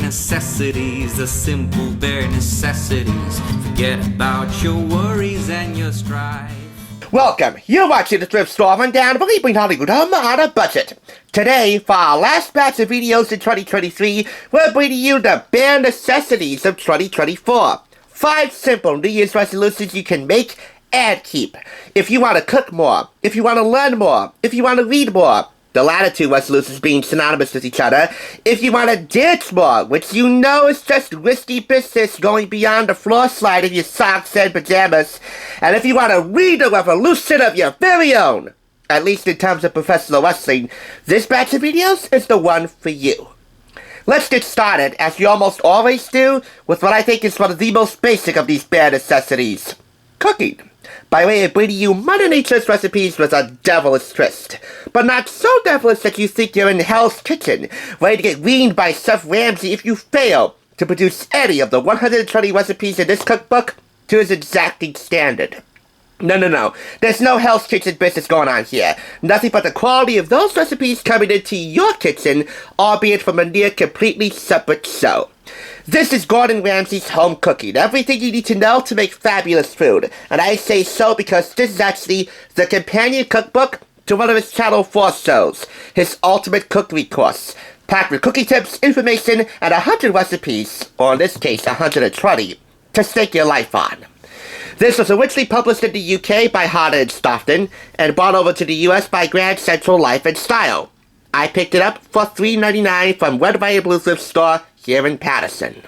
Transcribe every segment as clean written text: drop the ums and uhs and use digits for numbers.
necessities, the simple bare necessities. Forget about your worries and your strife. Welcome, you're watching the Thrift Store Rundown, believing Hollywood home on a budget. Today, for our last batch of videos in 2023, we're bringing you the Bare Necessities of 2024. 5 simple New Year's resolutions you can make and keep. If you want to cook more, if you want to learn more, if you want to read more, the latter 2 resolutions being synonymous with each other, if you want to dance more, which you know is just risky business going beyond the floor slide of your socks and pajamas, and if you want to read a revolution of your very own, at least in terms of professional wrestling, this batch of videos is the one for you. Let's get started, as we almost always do, with what I think is one of the most basic of these bare necessities: cooking. By way of bringing you Mother Nature's recipes with a devilish twist. But not so devilish that you think you're in Hell's Kitchen, ready to get weaned by Chef Ramsay if you fail to produce any of the 120 recipes in this cookbook to his exacting standard. No. There's no Hell's Kitchen business going on here. Nothing but the quality of those recipes coming into your kitchen, albeit from a near completely separate show. This is Gordon Ramsay's Home Cooking, everything you need to know to make fabulous food. And I say so because this is actually the companion cookbook to one of his Channel 4 shows, his Ultimate Cookery Course, packed with cooking tips, information, and 100 recipes, or in this case 120, to stake your life on. This was originally published in the UK by Harder & Stoughton, and brought over to the US by Grand Central Life and Style. I picked it up for $3.99 from Red, White & Blue Thrift Store here in Patterson.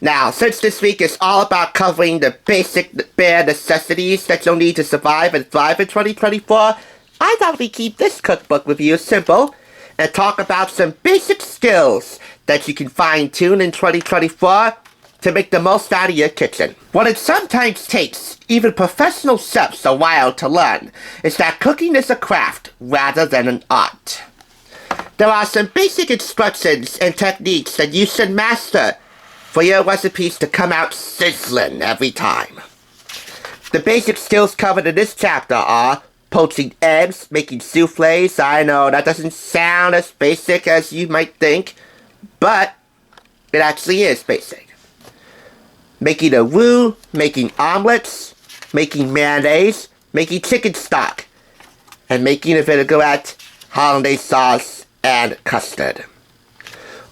Now, since this week is all about covering the basic bare necessities that you'll need to survive and thrive in 2024, I thought we'd keep this cookbook review simple and talk about some basic skills that you can fine-tune in 2024 to make the most out of your kitchen. What it sometimes takes, even professional chefs, a while to learn, is that cooking is a craft rather than an art. There are some basic instructions and techniques that you should master for your recipes to come out sizzling every time. The basic skills covered in this chapter are poaching eggs, making souffles. I know that doesn't sound as basic as you might think, but it actually is basic. Making a roux, making omelets, making mayonnaise, making chicken stock, and making a vinaigrette, hollandaise sauce, and custard.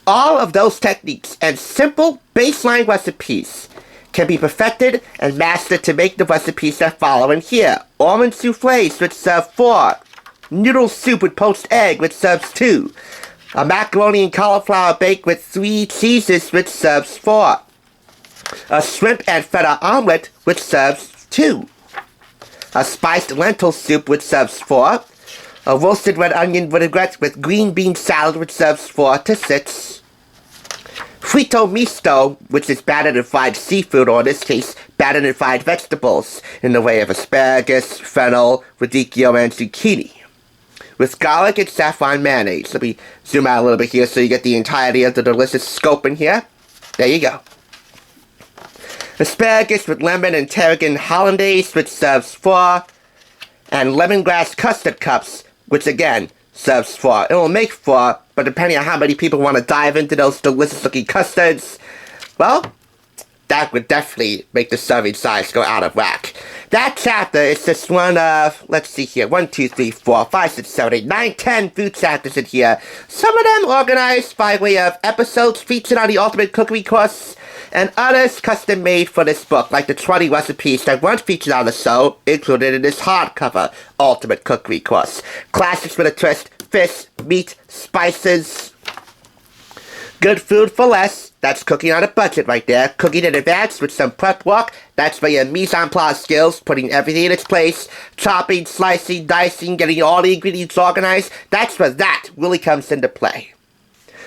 All of those techniques and simple baseline recipes can be perfected and mastered to make the recipes that follow in here. Almond souffles, which serve 4. Noodle soup with poached egg, which serves 2. A macaroni and cauliflower bake with 3 cheeses, which serves 4. A shrimp and feta omelet, which serves 2. A spiced lentil soup, which serves 4. A roasted red onion vinaigrette with green bean salad, which serves 4 to 6. Frito misto, which is battered and fried seafood, or in this case, battered and fried vegetables, in the way of asparagus, fennel, radicchio, and zucchini, with garlic and saffron mayonnaise. Let me zoom out a little bit here so you get the entirety of the delicious scope in here. There you go. Asparagus with lemon and tarragon hollandaise, which serves 4, and lemongrass custard cups, which again serves 4. It will make 4, but depending on how many people want to dive into those delicious looking custards, well, that would definitely make the serving size go out of whack. That chapter is just one of, let's see here, 1, 2, 3, 4, 5, 6, 7, 8, 9, 10 food chapters in here. Some of them organized by way of episodes featured on the Ultimate Cookery Course, and others custom made for this book, like the 20 recipes that weren't featured on the show, included in this hardcover Ultimate Cookery Course. Classics with a twist: fish, meat, spices. Good food for less. That's cooking on a budget right there. Cooking in advance with some prep work. That's where your mise en place skills, putting everything in its place, chopping, slicing, dicing, getting all the ingredients organized. That's where that really comes into play.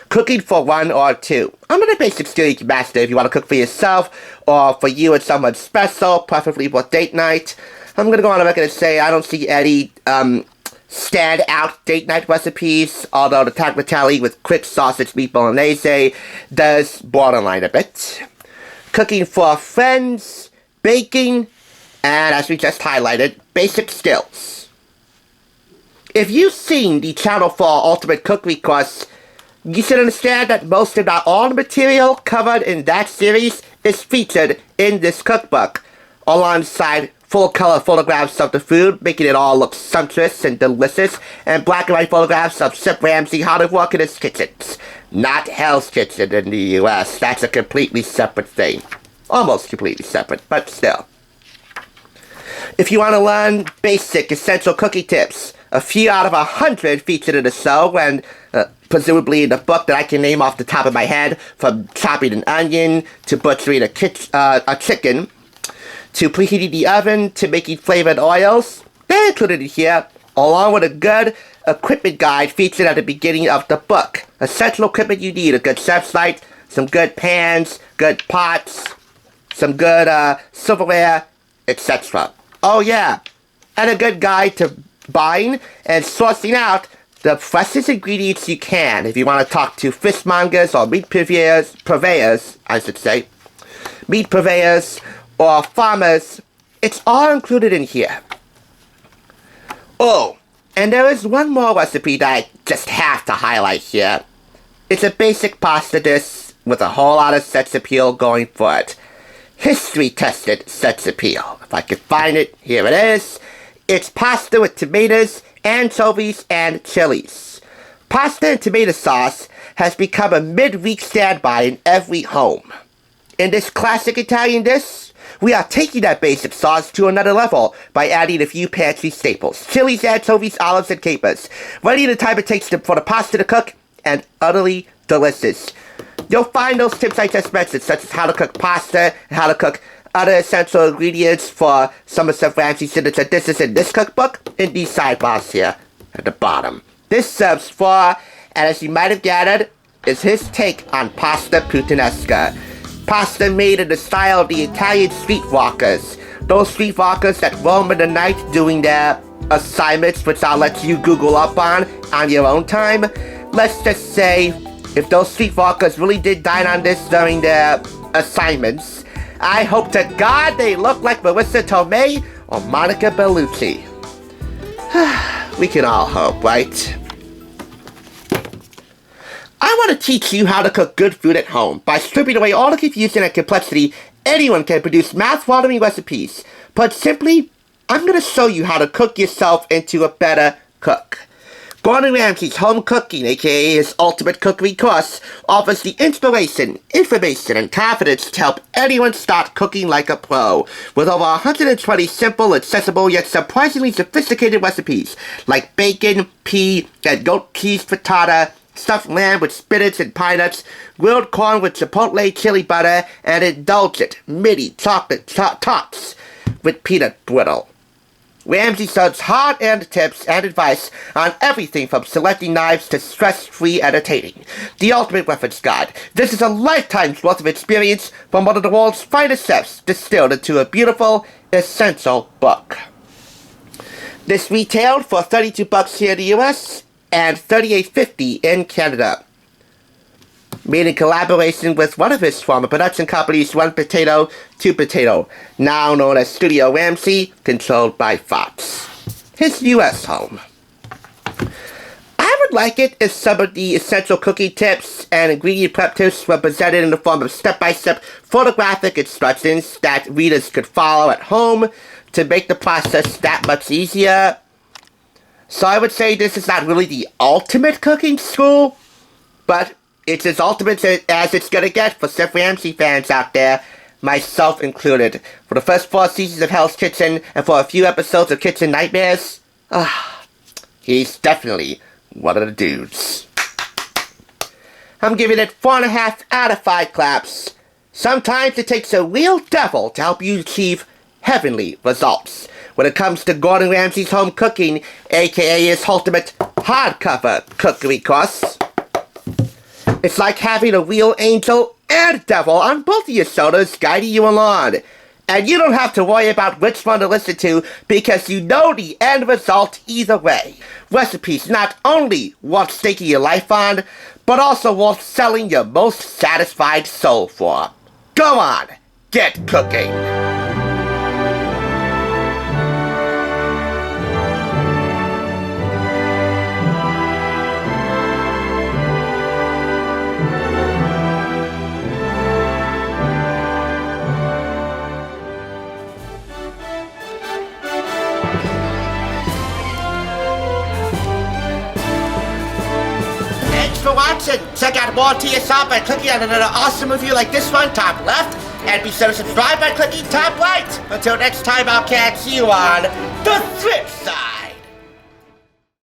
Cooking for 1 or 2. Another basic skill you can master if you want to cook for yourself or for you and someone special, preferably for date night. I'm going to go on the record and say I don't see any stand-out date night recipes, although the tagliatelle with quick sausage meat bolognese does borderline a bit. Cooking for friends, baking, and as we just highlighted, basic skills. If you've seen the Channel 4 Ultimate Cookery Course, You should understand that most if not all the material covered in that series is featured in this cookbook, alongside full-color photographs of the food, making it all look sumptuous and delicious, and black and white photographs of Chef Ramsay how to work in his kitchens. Not Hell's Kitchen in the US. That's a completely separate thing. Almost completely separate, but still. If you want to learn basic, essential cooking tips, a few out of 100 featured in the show, and presumably in the book that I can name off the top of my head, from chopping an onion, to butchering a chicken, to preheating the oven, to making flavored oils, they're included in here, along with a good equipment guide featured at the beginning of the book. Essential equipment you need: a good chef's light, some good pans, good pots, some good silverware, etc. Oh yeah, and a good guide to buying and sourcing out the freshest ingredients you can if you want to talk to fishmongers or meat purveyors, meat purveyors or farmers. It's all included in here. Oh, and there is one more recipe that I just have to highlight here. It's a basic pasta dish with a whole lot of sex appeal going for it. History-tested sex appeal. If I can find it, here it is. It's pasta with tomatoes, anchovies, and chilies. Pasta and tomato sauce has become a midweek standby in every home. In this classic Italian dish, we are taking that basic sauce to another level by adding a few pantry staples: chilies, anchovies, olives, and capers. Ready in the time it takes for the pasta to cook, and utterly delicious. You'll find those tips I just mentioned, such as how to cook pasta and how to cook other essential ingredients for some of Chef Ramsay's signature dishes in this cookbook, in these sidebars here at the bottom. This serves for, and as you might have gathered, is his take on pasta puttanesca. Pasta made in the style of the Italian streetwalkers. Those streetwalkers that roam in the night doing their assignments, which I'll let you Google up on your own time. Let's just say, if those streetwalkers really did dine on this during their assignments, I hope to God they look like Marissa Tomei or Monica Bellucci. We can all hope, right? I want to teach you how to cook good food at home by stripping away all the confusion and complexity. Anyone can produce mouth-watering recipes. But simply, I'm going to show you how to cook yourself into a better cook. Gordon Ramsay's Home Cooking, aka his Ultimate Cookery Course, offers the inspiration, information, and confidence to help anyone start cooking like a pro. With over 120 simple, accessible, yet surprisingly sophisticated recipes, like bacon, pea, and goat cheese frittata, stuffed lamb with spinach and pine nuts, grilled corn with chipotle chili butter, and indulgent mini chocolate tots with peanut brittle. Ramsay serves hard-earned tips and advice on everything from selecting knives to stress-free entertaining. The Ultimate Reference Guide. This is a lifetime's worth of experience from one of the world's finest chefs, distilled into a beautiful, essential book. This retailed for $32 here in the US and $38.50 in Canada. Made in collaboration with one of his former production companies, One Potato, Two Potato, now known as Studio Ramsay, controlled by Fox. His US home. I would like it if some of the essential cooking tips and ingredient prep tips were presented in the form of step-by-step photographic instructions that readers could follow at home to make the process that much easier. So I would say this is not really the ultimate cooking school, but it's as ultimate as it's gonna get for Chef Ramsay fans out there, myself included. For the first 4 seasons of Hell's Kitchen and for a few episodes of Kitchen Nightmares, he's definitely one of the dudes. I'm giving it 4.5 out of 5 claps. Sometimes it takes a real devil to help you achieve heavenly results. When it comes to Gordon Ramsay's Home Cooking, aka his ultimate hardcover cookery course, it's like having a real angel and devil on both of your shoulders guiding you along. And you don't have to worry about which one to listen to because you know the end result either way. Recipes not only worth staking your life on, but also worth selling your most satisfied soul for. Go on, get cooking. watching. Check out more TSR by clicking on another awesome review like this one, top left. And be sure to subscribe by clicking top right. Until next time, I'll catch you on the flip side.